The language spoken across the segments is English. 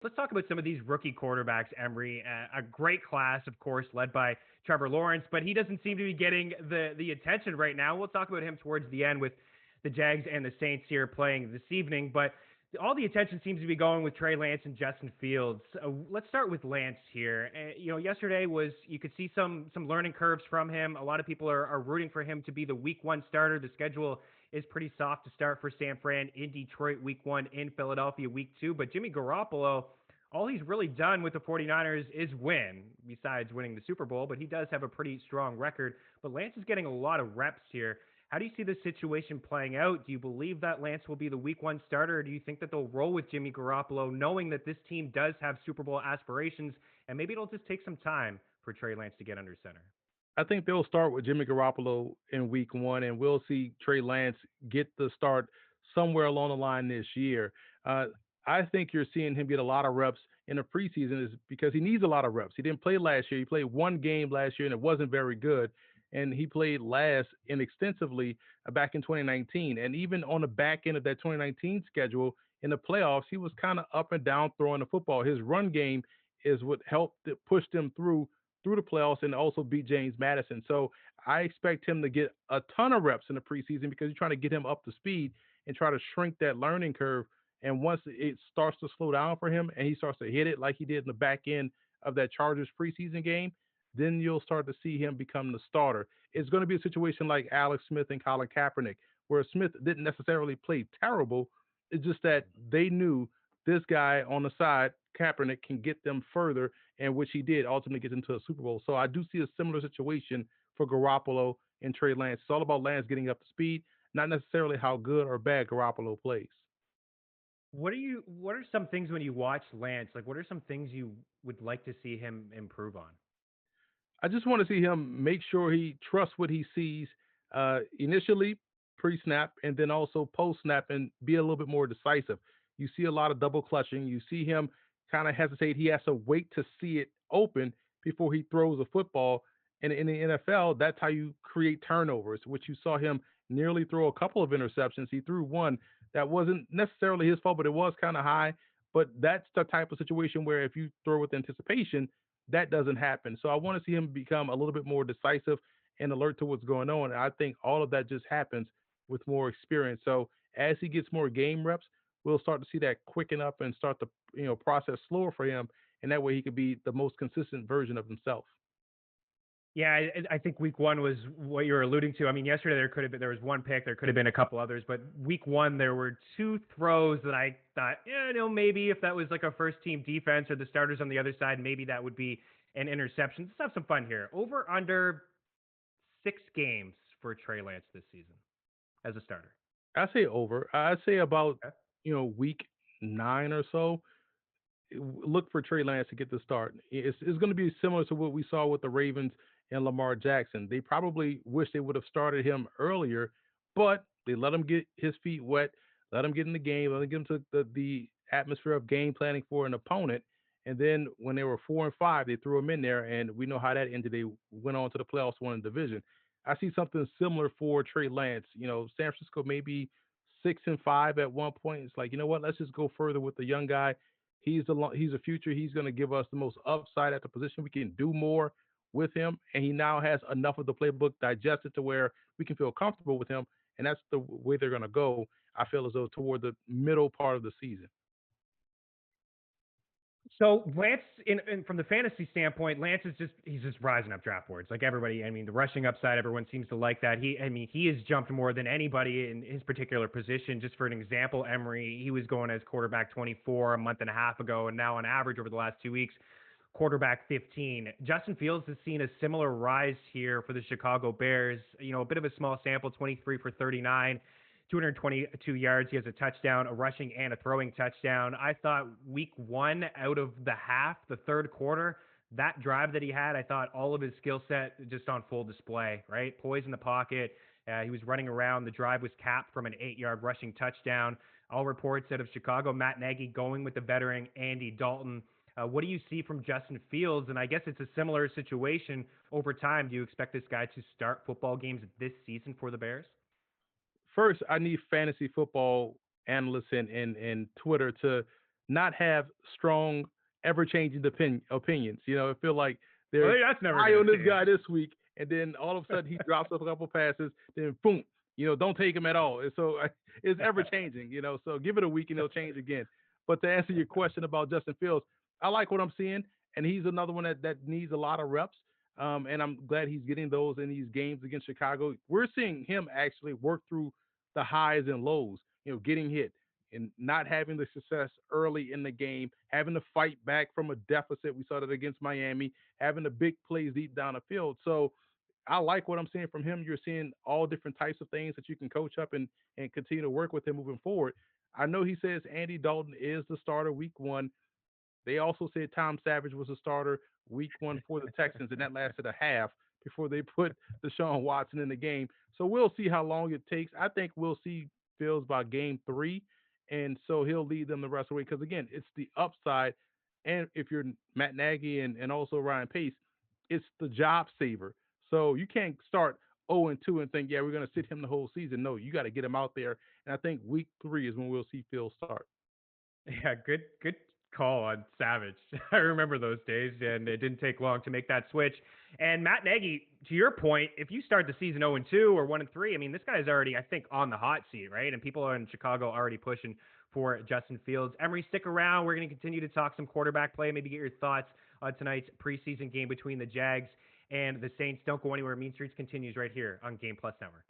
Let's talk about some of these rookie quarterbacks, Emory. A great class, of course, led by Trevor Lawrence, but he doesn't seem to be getting the attention right now. We'll talk about him towards the end with the Jags and the Saints here playing this evening, but all the attention seems to be going with Trey Lance and Justin Fields. Let's start with Lance here. Yesterday was you could see some learning curves from him. A lot of people are rooting for him to be the Week 1 starter. The schedule is pretty soft to start for San Fran in Detroit Week 1, in Philadelphia Week 2. But Jimmy Garoppolo, all he's really done with the 49ers is win, besides winning the Super Bowl, but he does have a pretty strong record. But Lance is getting a lot of reps here. How do you see this situation playing out? Do you believe that Lance will be the Week 1 starter, or do you think that they'll roll with Jimmy Garoppolo, knowing that this team does have Super Bowl aspirations, and maybe it'll just take some time for Trey Lance to get under center? I think they'll start with Jimmy Garoppolo in week one, and we'll see Trey Lance get the start somewhere along the line this year. Uh, I think you're seeing him get a lot of reps in the preseason is because he needs a lot of reps. He didn't play last year. He played one game last year, and it wasn't very good. And he played last and extensively back in 2019. And even on the back end of that 2019 schedule in the playoffs, he was kind of up and down throwing the football. His run game is what helped push them through the playoffs and also beat James Madison. So I expect him to get a ton of reps in the preseason because you're trying to get him up to speed and try to shrink that learning curve. And once it starts to slow down for him and he starts to hit it like he did in the back end of that Chargers preseason game, then you'll start to see him become the starter. It's going to be a situation like Alex Smith and Colin Kaepernick, where Smith didn't necessarily play terrible. It's just that they knew this guy on the side, Kaepernick, can get them further, and which he did ultimately get into a Super Bowl. So I do see a similar situation for Garoppolo and Trey Lance. It's all about Lance getting up to speed, not necessarily how good or bad Garoppolo plays. What are some things when you watch Lance, like what are some things you would like to see him improve on? I just want to see him make sure he trusts what he sees initially pre-snap and then also post-snap and be a little bit more decisive. You see a lot of double clutching. You see him kind of hesitate. He has to wait to see it open before he throws a football. And in the NFL, that's how you create turnovers, which you saw him nearly throw a couple of interceptions. He threw one that wasn't necessarily his fault, but it was kind of high. But that's the type of situation where if you throw with anticipation, that doesn't happen. So I want to see him become a little bit more decisive and alert to what's going on. And I think all of that just happens with more experience. So as he gets more game reps, we'll start to see that quicken up and start to process slower for him, and that way he could be the most consistent version of himself. Yeah, I think week one was what you were alluding to. I mean, yesterday there was one pick, there could have been a couple others, but week one there were two throws that I thought, maybe if that was like a first team defense or the starters on the other side, maybe that would be an interception. Let's have some fun here. Over under 6 games for Trey Lance this season as a starter. I say over. I say about Okay. week 9 or so. Look for Trey Lance to get the start. It's going to be similar to what we saw with the Ravens and Lamar Jackson. They probably wish they would have started him earlier, but they let him get his feet wet, let him get in the game, let him get into the atmosphere of game planning for an opponent. And then when they were 4-5, they threw him in there, and we know how that ended. They went on to the playoffs, won the division. I see something similar for Trey Lance. San Francisco maybe 6-5 at one point. It's like, you know what? Let's just go further with the young guy. He's a future. He's going to give us the most upside at the position. We can do more with him, and he now has enough of the playbook digested to where we can feel comfortable with him, and that's the way they're going to go. I feel as though toward the middle part of the season. So Lance, in from the fantasy standpoint, Lance is he's just rising up draft boards like everybody. I mean, the rushing upside, everyone seems to like that. He has jumped more than anybody in his particular position. Just for an example, Emory, he was going as quarterback 24 a month and a half ago, and now on average over the last 2 weeks, quarterback 15. Justin Fields has seen a similar rise here for the Chicago Bears. A bit of a small sample, 23 for 39. 222 yards. He has a touchdown, a rushing and a throwing touchdown. I thought week one out of the half, the third quarter, that drive that he had, I thought all of his skill set just on full display, right? Poise in the pocket. He was running around. The drive was capped from an 8-yard rushing touchdown. All reports out of Chicago, Matt Nagy going with the veteran Andy Dalton. What do you see from Justin Fields? And I guess it's a similar situation over time. Do you expect this guy to start football games this season for the Bears? First, I need fantasy football analysts and Twitter to not have strong, ever changing opinions. I feel like Well, they're that's never high gonna on this change. guy this week, and then all of a sudden he drops a couple passes, then boom, don't take him at all. And so it's ever changing. So give it a week and it'll change again. But to answer your question about Justin Fields, I like what I'm seeing, and he's another one that needs a lot of reps. And I'm glad he's getting those in these games against Chicago. We're seeing him actually work through the highs and lows, getting hit and not having the success early in the game, having to fight back from a deficit. We saw that against Miami, having the big plays deep down the field. So I like what I'm seeing from him. You're seeing all different types of things that you can coach up and continue to work with him moving forward. I know he says Andy Dalton is the starter week one. They also said Tom Savage was a starter week one for the Texans, and that lasted a half before they put Deshaun Watson in the game. So we'll see how long it takes. I think we'll see Fields by game three, and so he'll lead them the rest of the way. Because again, it's the upside, and if you're Matt Nagy and also Ryan Pace, it's the job saver. So you can't start 0-2 and think, yeah, we're going to sit him the whole season. No, you got to get him out there. And I think week three is when we'll see Fields start. Yeah, good call on Savage. I remember those days, and it didn't take long to make that switch. And Matt Nagy, to your point, if you start the season 0-2 or 1-3, I mean, this guy's already, I think, on the hot seat, right? And people are in Chicago already pushing for Justin Fields. Emory, stick around. We're going to continue to talk some quarterback play, maybe get your thoughts on tonight's preseason game between the Jags and the Saints. Don't go anywhere. Mean Streets continues right here on Game Plus Network.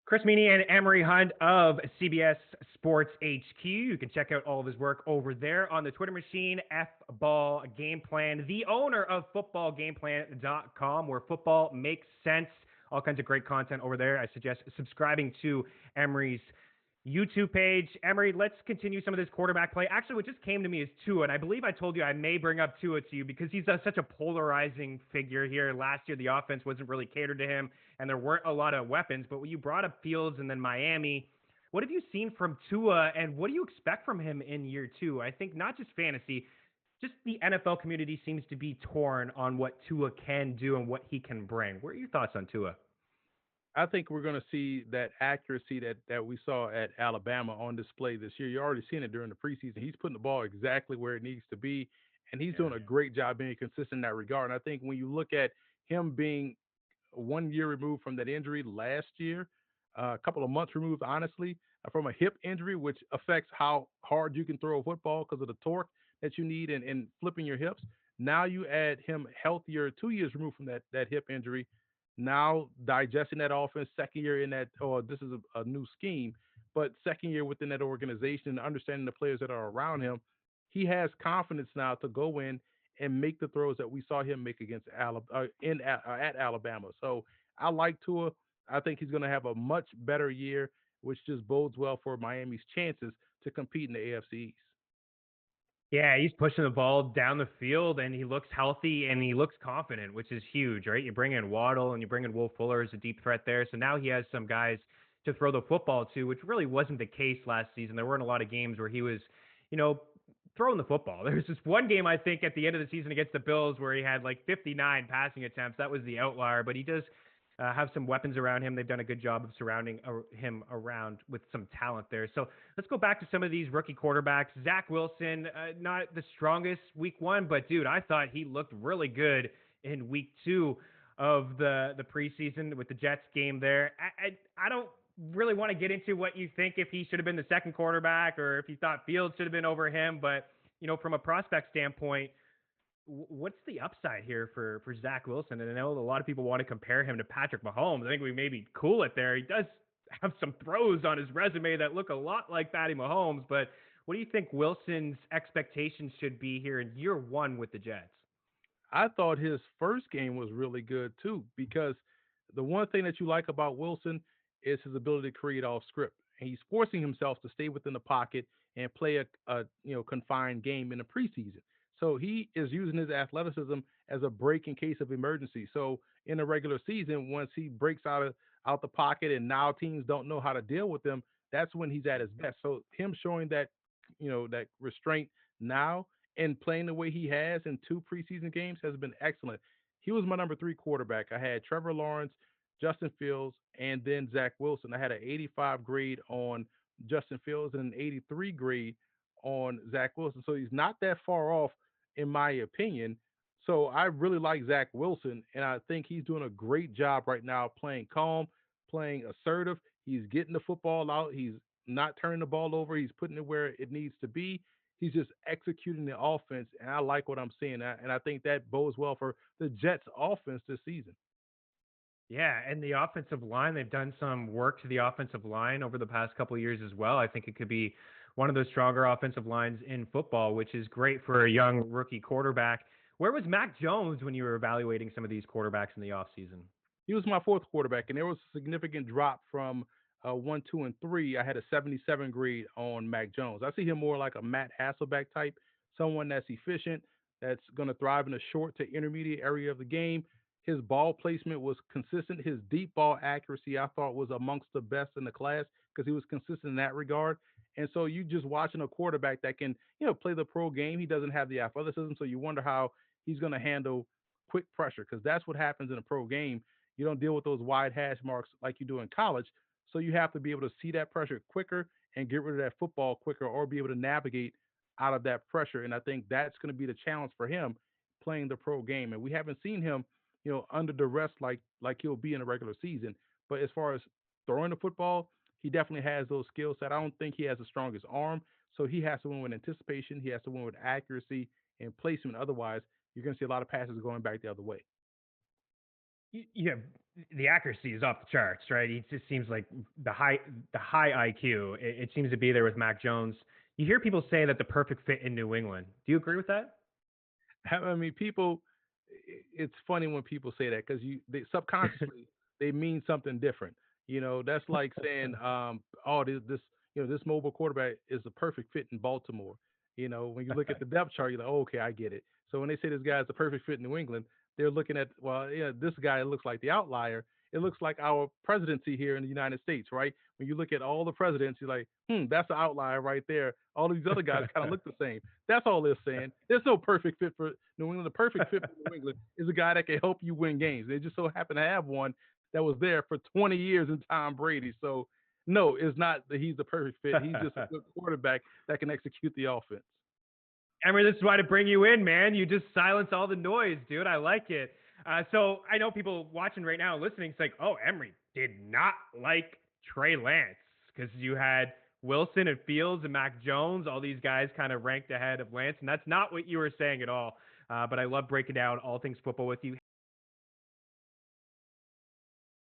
Chris Meaney and Emory Hunt of CBS Sports HQ. You can check out all of his work over there on the Twitter machine, Football Gameplan, the owner of footballgameplan.com, where football makes sense. All kinds of great content over there. I suggest subscribing to Emory's YouTube page. Emory, let's continue some of this quarterback play. Actually, what just came to me is Tua, and I believe I told you I may bring up Tua to you because he's such a polarizing figure here. Last year, the offense wasn't really catered to him, and there weren't a lot of weapons. But when you brought up Fields and then Miami, what have you seen from Tua, and what do you expect from him in year two? I think not just fantasy, just the NFL community seems to be torn on what Tua can do and what he can bring. What are your thoughts on Tua? I think we're going to see that accuracy that we saw at Alabama on display this year. You're already seeing it during the preseason. He's putting the ball exactly where it needs to be, and he's Yeah. doing a great job being consistent in that regard. And I think when you look at him being 1 year removed from that injury last year, a couple of months removed, honestly, from a hip injury, which affects how hard you can throw a football because of the torque that you need and flipping your hips. Now you add him healthier, 2 years removed from that hip injury, now digesting that offense, second year in that, oh, this is a new scheme, but second year within that organization and understanding the players that are around him, he has confidence now to go in and make the throws that we saw him make against at Alabama. So I like Tua. I think he's going to have a much better year, which just bodes well for Miami's chances to compete in the AFC East. Yeah, he's pushing the ball down the field and he looks healthy and he looks confident, which is huge, right? You bring in Waddle and you bring in Will Fuller as a deep threat there. So now he has some guys to throw the football to, which really wasn't the case last season. There weren't a lot of games where he was, you know, throwing the football. There was this one game, I think, at the end of the season against the Bills where he had like 59 passing attempts. That was the outlier, but he does have some weapons around him. They've done a good job of surrounding him around with some talent there. So let's go back to some of these rookie quarterbacks. Zach Wilson, not the strongest week one, but dude, I thought he looked really good in week two of the preseason with the Jets game there. I don't really want to get into what you think if he should have been the second quarterback or if you thought Fields should have been over him, but from a prospect standpoint, what's the upside here for Zach Wilson? And I know a lot of people want to compare him to Patrick Mahomes. I think we maybe cool it there. He does have some throws on his resume that look a lot like Patty Mahomes, but what do you think Wilson's expectations should be here in year one with the Jets? I thought his first game was really good too, because the one thing that you like about Wilson is his ability to create off script. And he's forcing himself to stay within the pocket and play a confined game in the preseason. So he is using his athleticism as a break in case of emergency. So in a regular season, once he breaks out the pocket and now teams don't know how to deal with him, that's when he's at his best. So him showing that restraint now and playing the way he has in two preseason games has been excellent. He was my number three quarterback. I had Trevor Lawrence, Justin Fields, and then Zach Wilson. I had an 85 grade on Justin Fields and an 83 grade on Zach Wilson. So he's not that far off, in my opinion. So I really like Zach Wilson, and I think he's doing a great job right now playing calm, playing assertive. He's getting the football out. He's not turning the ball over. He's putting it where it needs to be. He's just executing the offense, and I like what I'm seeing. And I think that bodes well for the Jets' offense this season. Yeah, and the offensive line, they've done some work to the offensive line over the past couple of years as well. I think it could be one of the stronger offensive lines in football, which is great for a young rookie quarterback. Where was Mac Jones when you were evaluating some of these quarterbacks in the offseason? He was my fourth quarterback, and there was a significant drop from one, two, and three. I had a 77 grade on Mac Jones. I see him more like a Matt Hasselbeck type, someone that's efficient, that's going to thrive in the short to intermediate area of the game. His ball placement was consistent. His deep ball accuracy, I thought, was amongst the best in the class because he was consistent in that regard. And so you just watching a quarterback that can, play the pro game. He doesn't have the athleticism, so you wonder how he's going to handle quick pressure because that's what happens in a pro game. You don't deal with those wide hash marks like you do in college. So you have to be able to see that pressure quicker and get rid of that football quicker or be able to navigate out of that pressure. And I think that's going to be the challenge for him playing the pro game. And we haven't seen him, under duress like he'll be in a regular season. But as far as throwing the football, he definitely has those skill set. I don't think he has the strongest arm. So he has to win with anticipation. He has to win with accuracy and placement. Otherwise, you're going to see a lot of passes going back the other way. Yeah, the accuracy is off the charts, right? It just seems like the high IQ. It seems to be there with Mac Jones. You hear people say that the perfect fit in New England. Do you agree with that? I mean, people. It's funny when people say that because they subconsciously they mean something different. That's like saying, "Oh, this mobile quarterback is the perfect fit in Baltimore." When you look at the depth chart, you're like, "Oh, okay, I get it." So when they say this guy's the perfect fit in New England, they're looking at, well, yeah, this guy looks like the outlier. It looks like our presidency here in the United States, right? When you look at all the presidents, you're like, that's an outlier right there. All these other guys kind of look the same. That's all they're saying. There's no perfect fit for New England. The perfect fit for New England is a guy that can help you win games. They just so happen to have one that was there for 20 years in Tom Brady. So, no, it's not that he's the perfect fit. He's just a good quarterback that can execute the offense. Emery, this is why to bring you in, man. You just silence all the noise, dude. I like it. So I know people watching right now, listening, it's like, oh, Emery did not like Trey Lance because you had Wilson and Fields and Mac Jones, all these guys kind of ranked ahead of Lance, and that's not what you were saying at all. But I love breaking down all things football with you.